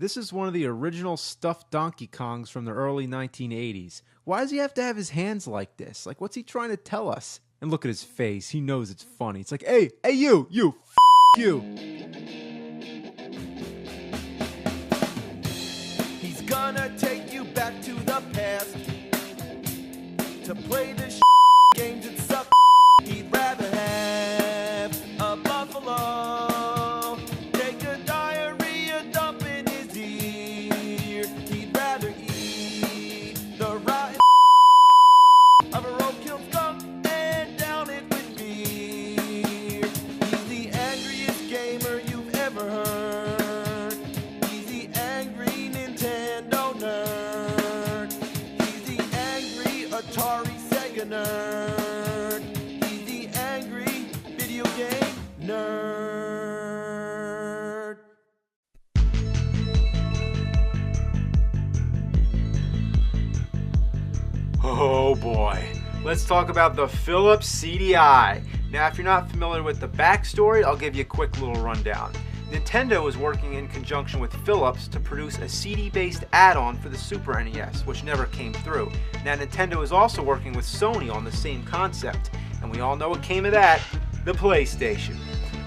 This is one of the original stuffed Donkey Kongs from the early 1980s. Why does he have to have his hands like this? Like, what's he trying to tell us? And look at his face. He knows it's funny. It's like, hey, you, you. He's gonna take you back to the past to play the games that suck. He'd rather have a buffalo take a diarrhea dump in his ear. He'd rather eat the rotten of a roadkill skunk and down it with beer. He's the angriest gamer you've ever heard. He's the angry Nintendo nerd. He's the angry Atari Sega nerd. He's the angry video game nerd. Oh boy. Let's talk about the Philips CDI. Now, if you're not familiar with the backstory, I'll give you a quick little rundown. Nintendo was working in conjunction with Philips to produce a CD-based add-on for the Super NES, which never came through. Now, Nintendo is also working with Sony on the same concept, and we all know what came of that, the PlayStation.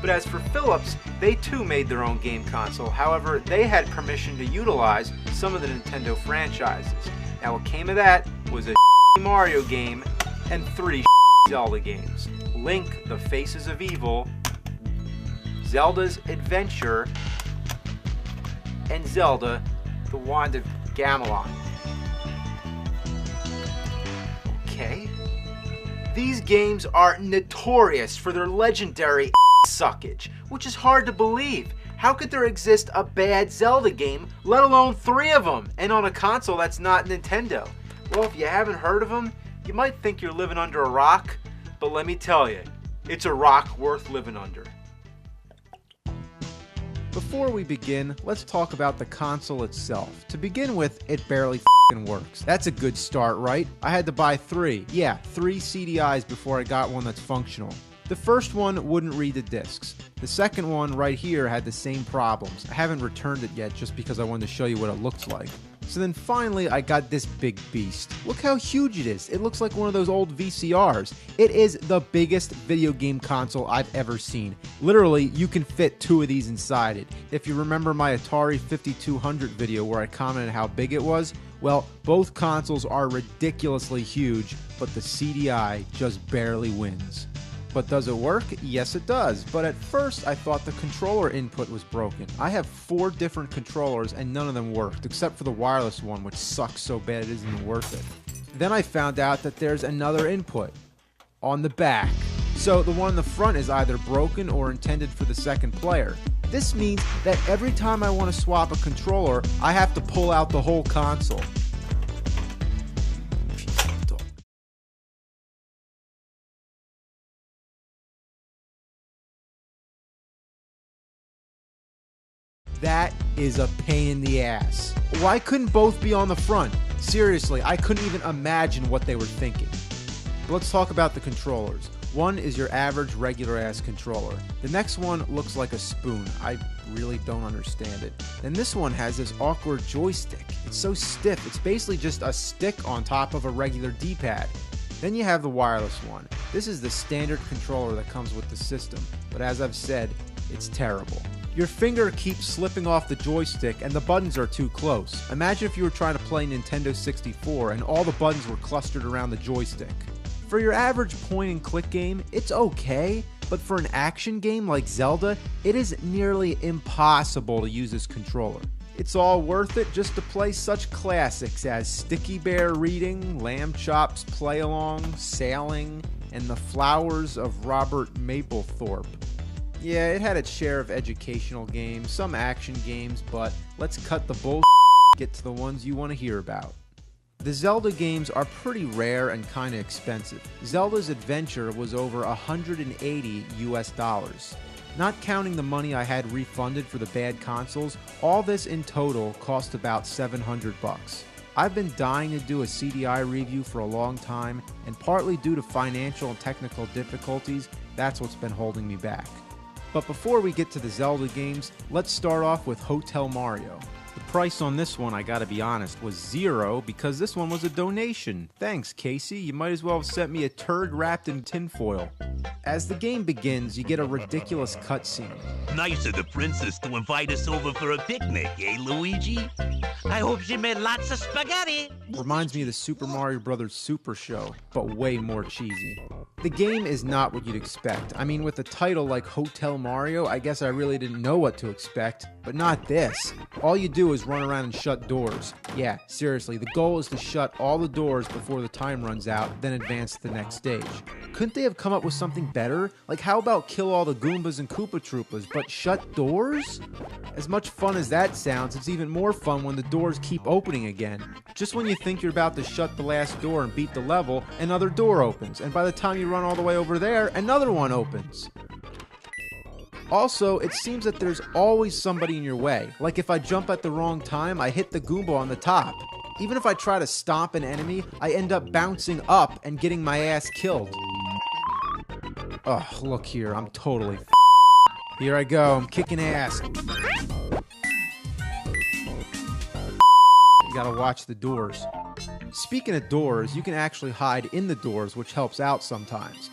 But as for Philips, they too made their own game console. However, they had permission to utilize some of the Nintendo franchises. Now, what came of that was a Mario game and 3 Zelda games. Link, The Faces of Evil, Zelda's Adventure, and Zelda, The Wand of Gamelon. Okay. These games are notorious for their legendary suckage, which is hard to believe. How could there exist a bad Zelda game, let alone 3 of them, and on a console that's not Nintendo? Well, if you haven't heard of them, you might think you're living under a rock, but let me tell you, it's a rock worth living under. Before we begin, let's talk about the console itself. To begin with, it barely works. That's a good start, right? I had to buy 3. Yeah, 3 CDIs before I got one that's functional. The first one wouldn't read the discs. The second one right here had the same problems. I haven't returned it yet just because I wanted to show you what it looks like. So then finally I got this big beast. Look how huge it is. It looks like one of those old VCRs. It is the biggest video game console I've ever seen. Literally, you can fit 2 of these inside it. If you remember my Atari 5200 video where I commented how big it was, well, both consoles are ridiculously huge, but the CDI just barely wins. But does it work? Yes, it does. But at first, I thought the controller input was broken. I have 4 different controllers and none of them worked, except for the wireless one, which sucks so bad it isn't even worth it. Then I found out that there's another input on the back. So the one in the front is either broken or intended for the second player. This means that every time I want to swap a controller, I have to pull out the whole console. That is a pain in the ass. Why couldn't both be on the front? Seriously, I couldn't even imagine what they were thinking. But let's talk about the controllers. One is your average regular ass controller. The next one looks like a spoon. I really don't understand it. And this one has this awkward joystick. It's so stiff. It's basically just a stick on top of a regular D-pad. Then you have the wireless one. This is the standard controller that comes with the system. But as I've said, it's terrible. Your finger keeps slipping off the joystick and the buttons are too close. Imagine if you were trying to play Nintendo 64 and all the buttons were clustered around the joystick. For your average point and click game, it's okay, but for an action game like Zelda, it is nearly impossible to use this controller. It's all worth it just to play such classics as Sticky Bear Reading, Lamb Chop's Play Along, Sailing, and The Flowers of Robert Mapplethorpe. Yeah, it had its share of educational games, some action games, but let's cut the bullshit and get to the ones you want to hear about. The Zelda games are pretty rare and kinda expensive. Zelda's Adventure was over $180 US. Not counting the money I had refunded for the bad consoles, all this in total cost about $700. I've been dying to do a CDI review for a long time, and partly due to financial and technical difficulties, that's what's been holding me back. But before we get to the Zelda games, let's start off with Hotel Mario. The price on this one, I gotta be honest, was $0 because this one was a donation. Thanks, Casey. You might as well have sent me a turd wrapped in tinfoil. As the game begins, you get a ridiculous cutscene. Nice of the princess to invite us over for a picnic, eh, Luigi? I hope she made lots of spaghetti. Reminds me of the Super Mario Bros. Super Show, but way more cheesy. The game is not what you'd expect. I mean, with a title like Hotel Mario, I guess I really didn't know what to expect, but not this. All you do is run around and shut doors. Yeah, seriously, the goal is to shut all the doors before the time runs out, then advance to the next stage. Couldn't they have come up with something better? Like, how about kill all the Goombas and Koopa Troopas, but shut doors? As much fun as that sounds, it's even more fun when the doors keep opening again. Just when you think you're about to shut the last door and beat the level, another door opens, and by the time you run all the way over there, another one opens. Also, it seems that there's always somebody in your way. Like if I jump at the wrong time, I hit the Goomba on the top. Even if I try to stomp an enemy, I end up bouncing up and getting my ass killed. Ugh, look here, I'm totally Here I go, I'm kicking ass. You gotta watch the doors. Speaking of doors, you can actually hide in the doors, which helps out sometimes.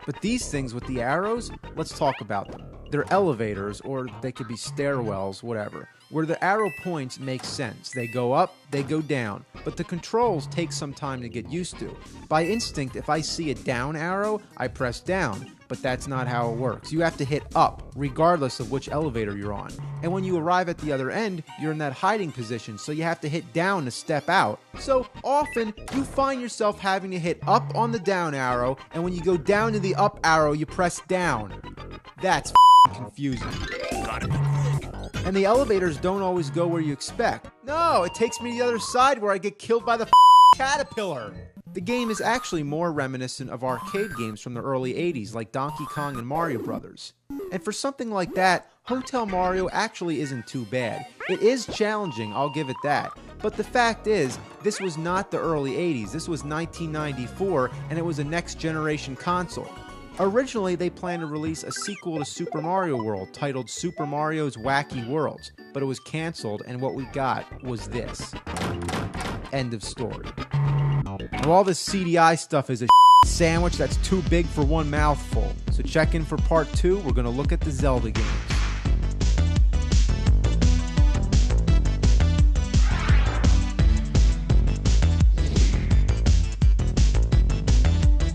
But these things with the arrows, let's talk about them. They're elevators, or they could be stairwells, whatever. Where the arrow points makes sense. They go up, they go down. But the controls take some time to get used to. By instinct, if I see a down arrow, I press down. But that's not how it works. You have to hit up, regardless of which elevator you're on. And when you arrive at the other end, you're in that hiding position, so you have to hit down to step out. So often, you find yourself having to hit up on the down arrow, and when you go down to the up arrow, you press down. That's confusing. Gotta be quick. And the elevators don't always go where you expect. No, it takes me to the other side where I get killed by the caterpillar. The game is actually more reminiscent of arcade games from the early 80s like Donkey Kong and Mario Brothers. And for something like that, Hotel Mario actually isn't too bad. It is challenging, I'll give it that. But the fact is, this was not the early 80s, this was 1994, and it was a next generation console. Originally, they planned to release a sequel to Super Mario World titled Super Mario's Wacky Worlds, but it was canceled, and what we got was this. End of story. Now, all this CDI stuff is a sandwich that's too big for one mouthful. So check in for part 2. We're going to look at the Zelda games.